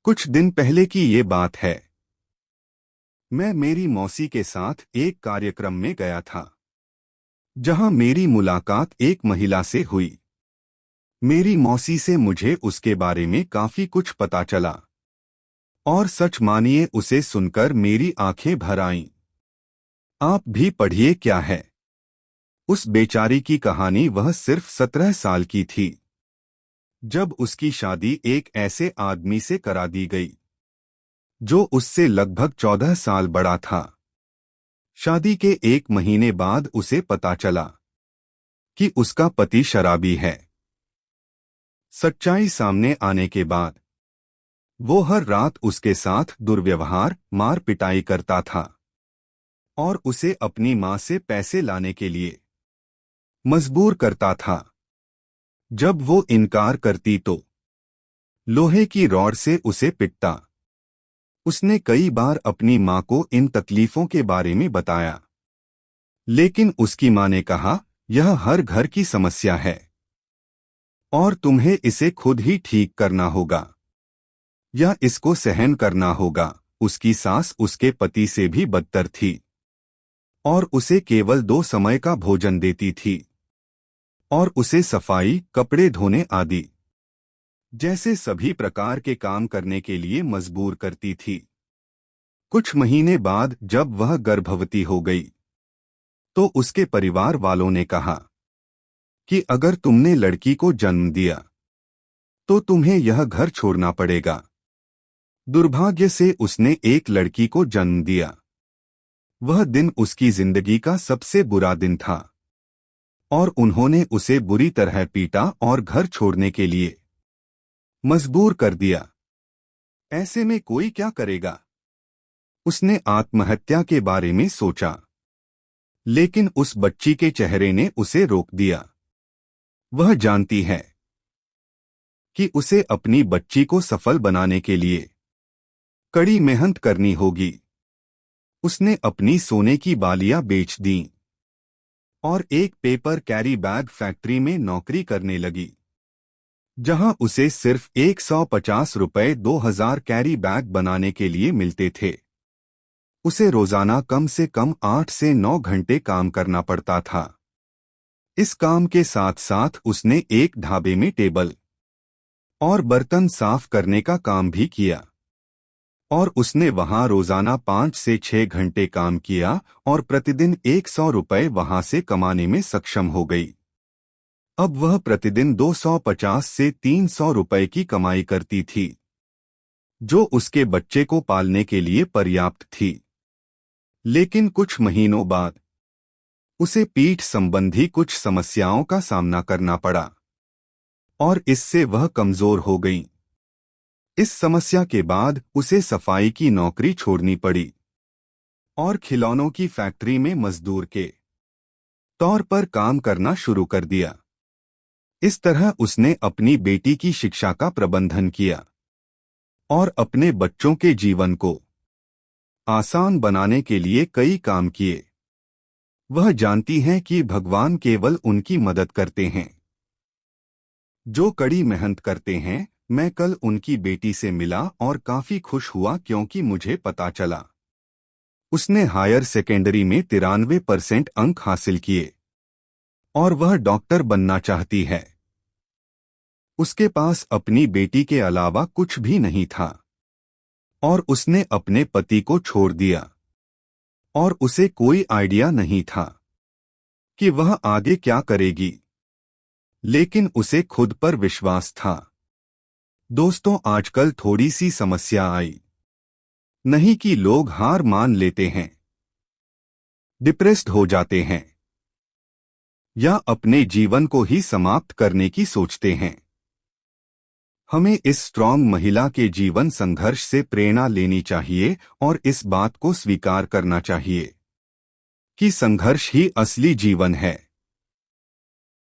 कुछ दिन पहले की ये बात है। मैं मेरी मौसी के साथ एक कार्यक्रम में गया था, जहां मेरी मुलाकात एक महिला से हुई। मेरी मौसी से मुझे उसके बारे में काफी कुछ पता चला, और सच मानिए उसे सुनकर मेरी आंखें भर आईं। आप भी पढ़िए क्या है उस बेचारी की कहानी। वह सिर्फ 17 साल की थी जब उसकी शादी एक ऐसे आदमी से करा दी गई जो उससे लगभग 14 साल बड़ा था। शादी के एक महीने बाद उसे पता चला कि उसका पति शराबी है। सच्चाई सामने आने के बाद वो हर रात उसके साथ दुर्व्यवहार, मार पिटाई करता था और उसे अपनी मां से पैसे लाने के लिए मजबूर करता था। जब वो इनकार करती तो लोहे की रॉड से उसे पिटता। उसने कई बार अपनी मां को इन तकलीफों के बारे में बताया, लेकिन उसकी मां ने कहा, यह हर घर की समस्या है और तुम्हें इसे खुद ही ठीक करना होगा या इसको सहन करना होगा। उसकी सास उसके पति से भी बदतर थी और उसे केवल 2 समय का भोजन देती थी और उसे सफाई, कपड़े धोने आदि जैसे सभी प्रकार के काम करने के लिए मजबूर करती थी। कुछ महीने बाद जब वह गर्भवती हो गई तो उसके परिवार वालों ने कहा कि अगर तुमने लड़की को जन्म दिया तो तुम्हें यह घर छोड़ना पड़ेगा। दुर्भाग्य से उसने एक लड़की को जन्म दिया। वह दिन उसकी जिंदगी का सबसे बुरा दिन था और उन्होंने उसे बुरी तरह पीटा और घर छोड़ने के लिए मजबूर कर दिया। ऐसे में कोई क्या करेगा? उसने आत्महत्या के बारे में सोचा, लेकिन उस बच्ची के चेहरे ने उसे रोक दिया। वह जानती है कि उसे अपनी बच्ची को सफल बनाने के लिए कड़ी मेहनत करनी होगी। उसने अपनी सोने की बालियां बेच दीं और एक पेपर कैरी बैग फैक्ट्री में नौकरी करने लगी, जहां उसे सिर्फ 150 रुपए 2000 कैरी बैग बनाने के लिए मिलते थे। उसे रोजाना कम से कम 8 से 9 घंटे काम करना पड़ता था। इस काम के साथ साथ उसने एक ढाबे में टेबल और बर्तन साफ करने का काम भी किया और उसने वहां रोजाना 5 से 6 घंटे काम किया और प्रतिदिन 100 रुपए वहां से कमाने में सक्षम हो गई। अब वह प्रतिदिन 250 से 300 रुपए की कमाई करती थी, जो उसके बच्चे को पालने के लिए पर्याप्त थी। लेकिन कुछ महीनों बाद उसे पीठ संबंधी कुछ समस्याओं का सामना करना पड़ा और इससे वह कमजोर हो गई। इस समस्या के बाद उसे सफाई की नौकरी छोड़नी पड़ी और खिलौनों की फैक्ट्री में मजदूर के तौर पर काम करना शुरू कर दिया। इस तरह उसने अपनी बेटी की शिक्षा का प्रबंधन किया और अपने बच्चों के जीवन को आसान बनाने के लिए कई काम किए। वह जानती हैं कि भगवान केवल उनकी मदद करते हैं जो कड़ी मेहनत करते हैं। मैं कल उनकी बेटी से मिला और काफी खुश हुआ क्योंकि मुझे पता चला उसने हायर सेकेंडरी में 93% अंक हासिल किए और वह डॉक्टर बनना चाहती है। उसके पास अपनी बेटी के अलावा कुछ भी नहीं था और उसने अपने पति को छोड़ दिया और उसे कोई आइडिया नहीं था कि वह आगे क्या करेगी, लेकिन उसे खुद पर विश्वास था। दोस्तों, आजकल थोड़ी सी समस्या आई नहीं कि लोग हार मान लेते हैं, डिप्रेस्ड हो जाते हैं या अपने जीवन को ही समाप्त करने की सोचते हैं। हमें इस स्ट्रॉन्ग महिला के जीवन संघर्ष से प्रेरणा लेनी चाहिए और इस बात को स्वीकार करना चाहिए कि संघर्ष ही असली जीवन है।